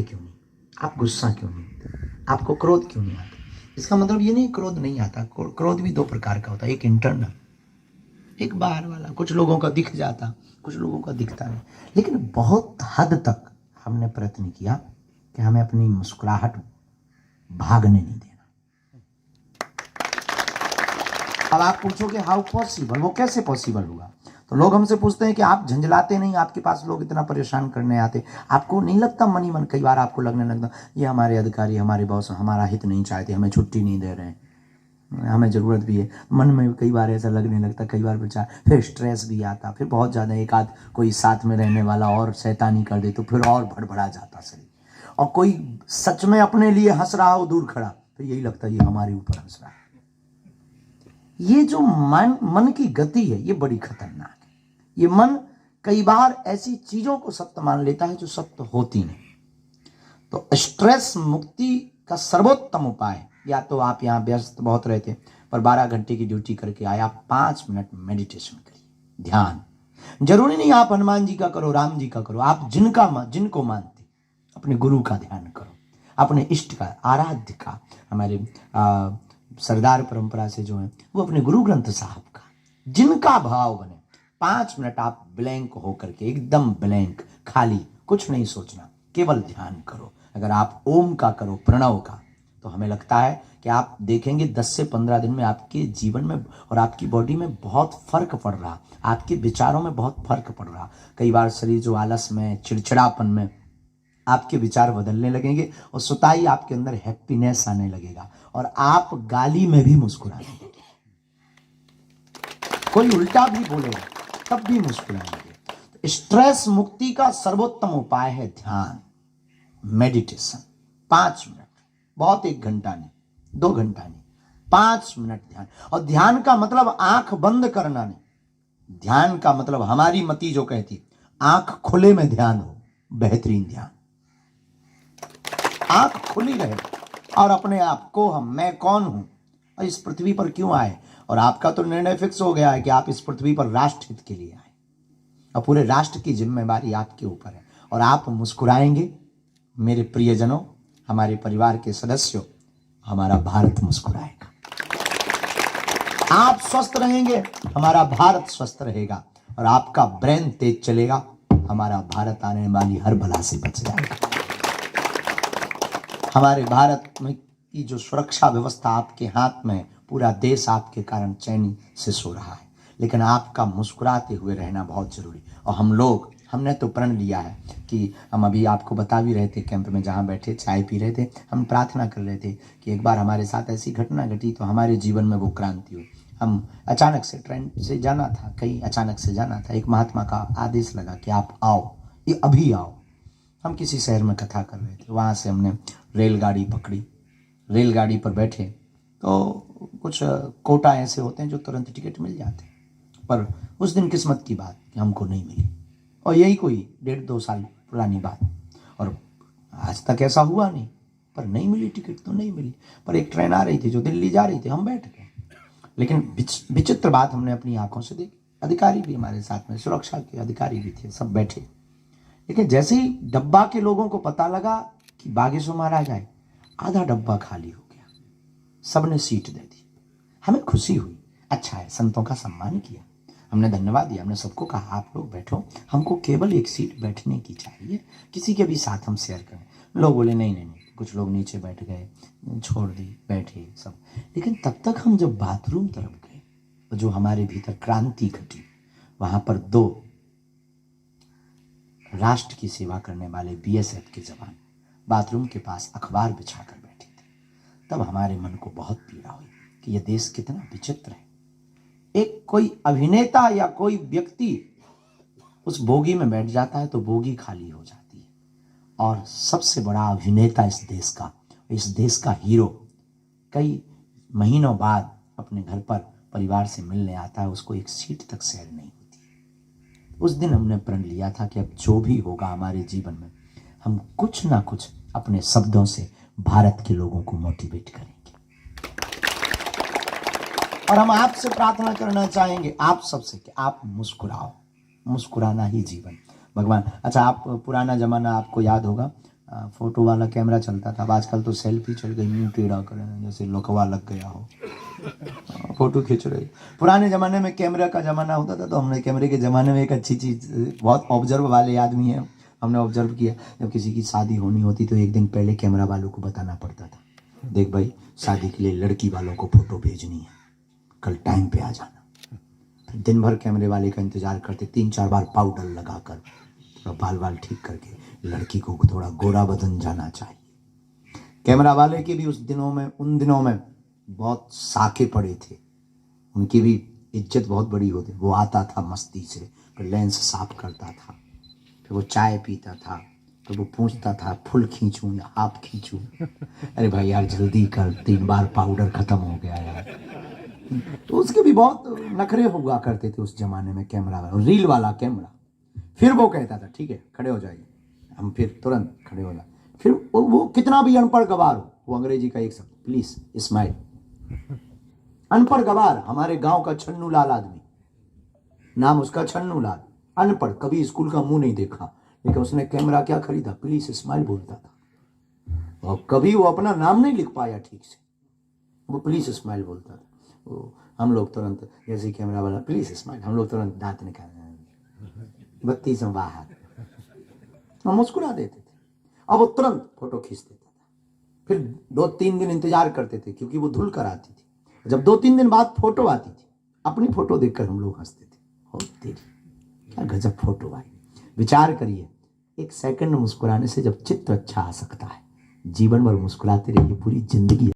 क्यों नहीं, आप गुस्सा क्यों नहीं होते, आपको क्रोध क्यों नहीं आता? इसका मतलब ये नहीं क्रोध नहीं आता, क्रोध भी दो प्रकार का होता है, एक इंटरनल, एक बाहर वाला। कुछ लोगों का दिख जाता, कुछ लोगों का दिखता नहीं। लेकिन बहुत हद तक हमने प्रयत्न किया कि हमें अपनी मुस्कुराहट भागने नहीं देना। अब आप पूछोगे हाउ पॉसिबल, वो कैसे पॉसिबल हुआ? तो लोग हमसे पूछते हैं कि आप झंझलाते नहीं, आपके पास लोग इतना परेशान करने आते, आपको नहीं लगता मन ही मन कई बार आपको लगने लगता ये हमारे अधिकारी, हमारे बॉस हमारा हित नहीं चाहते, हमें छुट्टी नहीं दे रहे हैं, हमें ज़रूरत भी है? मन में कई बार ऐसा लगने लगता, कई बार विचार, फिर स्ट्रेस भी आता, फिर बहुत ज़्यादा एक आध कोई साथ में रहने वाला और शैतानी कर दे तो फिर और भड़बड़ा जाता शरीर। और कोई सच में अपने लिए हंस रहा हो दूर खड़ा, फिर यही लगता है ये हमारे ऊपर हंस रहा है। ये जो मन की गति है ये बड़ी खतरनाक है। ये मन कई बार ऐसी चीजों को सत्य मान लेता है जो सत्य होती नहीं। तो स्ट्रेस मुक्ति का सर्वोत्तम उपाय, या तो आप यहाँ व्यस्त बहुत रहते पर 12 घंटे की ड्यूटी करके आए, आप 5 मिनट मेडिटेशन करिए, ध्यान। जरूरी नहीं आप हनुमान जी का करो, राम जी का करो, आप जिनको मानते अपने गुरु का ध्यान करो, अपने इष्ट का, आराध्य का। हमारे सरदार परंपरा से जो है वो अपने गुरु ग्रंथ साहब का, जिनका भाव बने। 5 मिनट आप ब्लैंक होकर के, एकदम ब्लैंक, खाली, कुछ नहीं सोचना, केवल ध्यान करो। अगर आप ओम का करो, प्रणव का, तो हमें लगता है कि आप देखेंगे 10 से 15 दिन में आपके जीवन में और आपकी बॉडी में बहुत फर्क पड़ रहा, आपके विचारों में बहुत फर्क पड़ रहा। कई बार शरीर जो आलस में, चिड़चिड़ापन में, आपके विचार बदलने लगेंगे और सुताई आपके अंदर हैप्पीनेस आने लगेगा और आप गाली में भी मुस्कुराने लगेंगे। कोई उल्टा भी बोलेगा तब भी मुस्कुराएंगे। स्ट्रेस मुक्ति का सर्वोत्तम उपाय है ध्यान, मेडिटेशन। 5 मिनट, बहुत 1 घंटा नहीं, 2 घंटा नहीं, 5 मिनट ध्यान। और ध्यान का मतलब आंख बंद करना नहीं। ध्यान का मतलब हमारी मति जो कहती आंख खुले में ध्यान हो, बेहतरीन ध्यान। आंख खुली रहे और अपने आप को, मैं कौन हूं और इस पृथ्वी पर क्यों आए। और आपका तो निर्णय फिक्स हो गया है कि आप इस पृथ्वी पर राष्ट्र हित के लिए आए और पूरे राष्ट्र की जिम्मेवारी आपके ऊपर है। और आप मुस्कुराएंगे, मेरे प्रियजनों, हमारे परिवार के सदस्यों, हमारा भारत मुस्कुराएगा। आप स्वस्थ रहेंगे, हमारा भारत स्वस्थ रहेगा। और आपका ब्रेन तेज चलेगा, हमारा भारत आने वाली हर बला से बच जाएगा। हमारे भारत में की जो सुरक्षा व्यवस्था आपके हाथ में, पूरा देश आपके कारण चैनी से सो रहा है। लेकिन आपका मुस्कुराते हुए रहना बहुत जरूरी। और हमने तो प्रण लिया है कि हम अभी आपको बता भी रहे थे, कैंप में जहाँ बैठे चाय पी रहे थे, हम प्रार्थना कर रहे थे कि एक बार हमारे साथ ऐसी घटना घटी तो हमारे जीवन में वो क्रांति हुई। हम अचानक से ट्रेन से जाना था, कहीं अचानक से जाना था, एक महात्मा का आदेश लगा कि आप आओ, ये अभी आओ। हम किसी शहर में कथा कर रहे थे, वहाँ से हमने रेलगाड़ी पकड़ी, रेलगाड़ी पर बैठे तो कुछ कोटा ऐसे होते हैं जो तुरंत टिकट मिल जाते हैं, पर उस दिन किस्मत की बात कि हमको नहीं मिली। और यही कोई 1.5-2 साल पुरानी बात, और आज तक ऐसा हुआ नहीं, पर नहीं मिली टिकट तो नहीं मिली। पर एक ट्रेन आ रही थी जो दिल्ली जा रही थी, हम बैठ गए। लेकिन विचित्र बात हमने अपनी आंखों से देखी, अधिकारी भी हमारे साथ में, सुरक्षा के अधिकारी भी थे, सब बैठे। लेकिन जैसे ही डब्बा के लोगों को पता लगा कि बागेश्वर महाराज आए, आधा डब्बा खाली हो गया, सबने सीट दे दी। हमें खुशी हुई, अच्छा है, संतों का सम्मान किया, हमने धन्यवाद दिया, हमने सबको कहा आप लोग बैठो, हमको केवल एक सीट बैठने की चाहिए, किसी के भी साथ हम शेयर करें। लोग बोले नहीं नहीं नहीं, कुछ लोग नीचे बैठ गए, छोड़ दी, बैठे सब। लेकिन तब तक हम जब बाथरूम तरफ गए तो जो हमारे भीतर क्रांति घटी, वहां पर 2 राष्ट्र की सेवा करने वाले बीएसएफ के जवान बाथरूम के पास अखबार बिछाकर बैठे थे। तब हमारे मन को बहुत पीड़ा हुई कि यह देश कितना विचित्र है। एक कोई अभिनेता या कोई व्यक्ति उस बोगी में बैठ जाता है तो बोगी खाली हो जाती है, और सबसे बड़ा अभिनेता इस देश का हीरो कई महीनों बाद अपने घर पर परिवार से मिलने आता है, उसको एक सीट तक शेयर नहीं होती। उस दिन हमने प्रण लिया था कि अब जो भी होगा हमारे जीवन में, हम कुछ ना कुछ अपने शब्दों से भारत के लोगों को मोटिवेट करेंगे। और हम आपसे प्रार्थना करना चाहेंगे, आप सबसे, कि आप मुस्कुराओ, मुस्कुराना ही जीवन। भगवान, अच्छा आप पुराना जमाना आपको याद होगा, फोटो वाला कैमरा चलता था। अब आजकल तो सेल्फी चल गई, मुंह टेढ़ा करें जैसे लोकवा लग गया हो, फोटो खींच रहे। पुराने ज़माने में कैमरा का ज़माना होता था, तो हमने कैमरे के ज़माने में एक अच्छी चीज़, बहुत ऑब्जर्व वाले आदमी हैं, हमने ऑब्जर्व किया, जब किसी की शादी होनी होती तो एक दिन पहले कैमरा वालों को बताना पड़ता था, देख भाई शादी के लिए लड़की वालों को फोटो भेजनी है, कल टाइम पे आ जाना। दिन भर कैमरे वाले का इंतजार करते, 3-4 बार पाउडर लगाकर थोड़ा बाल वाल ठीक करके लड़की को थोड़ा गोरा बदन जाना चाहिए। कैमरा वाले के भी उन दिनों में बहुत साके पड़े थे, उनकी भी इज्जत बहुत बड़ी होती। वो आता था मस्ती से, फिर लेंस साफ करता था, फिर वो चाय पीता था, तो वो पूछता था फुल खींचूं या हाफ खींचूं। अरे भाई यार जल्दी कर, 3 बार पाउडर खत्म हो गया यार। तो उसके भी बहुत नखरे हुआ करते थे उस जमाने में कैमरा वाला, रील वाला कैमरा। फिर वो कहता था ठीक है खड़े हो जाइए, हम फिर तुरंत खड़े हो जाए। फिर वो कितना भी अनपढ़ गवार हो, वो अंग्रेजी का एक शब्द, प्लीज स्माइल। अनपढ़ गवार, हमारे गांव का छन्नू लाल आदमी, नाम उसका छन्नू लाल, अनपढ़, कभी स्कूल का मुंह नहीं देखा, लेकिन उसने कैमरा क्या खरीदा, प्लीज स्माइल बोलता था। और कभी वो अपना नाम नहीं लिख पाया ठीक से, वो प्लीज स्माइल बोलता था। वो हम लोग तुरंत, जैसे कैमरा वाला प्लीज स्माइल, हम लोग तुरंत दांत निकाल, बत्ती से बाहर, हम मुस्कुरा देते थे। अब वो तुरंत फोटो खींच देता था। फिर 2-3 दिन इंतजार करते थे, क्योंकि वो धुल कर आती थी। जब 2-3 दिन बाद फोटो आती थी, अपनी फोटो देखकर हम लोग हंसते थे, हो तेरी क्या गजब फोटो आई। विचार करिए, 1 सेकंड मुस्कुराने से जब चित्र अच्छा आ सकता है, जीवन भर मुस्कुराते रहिए, पूरी जिंदगी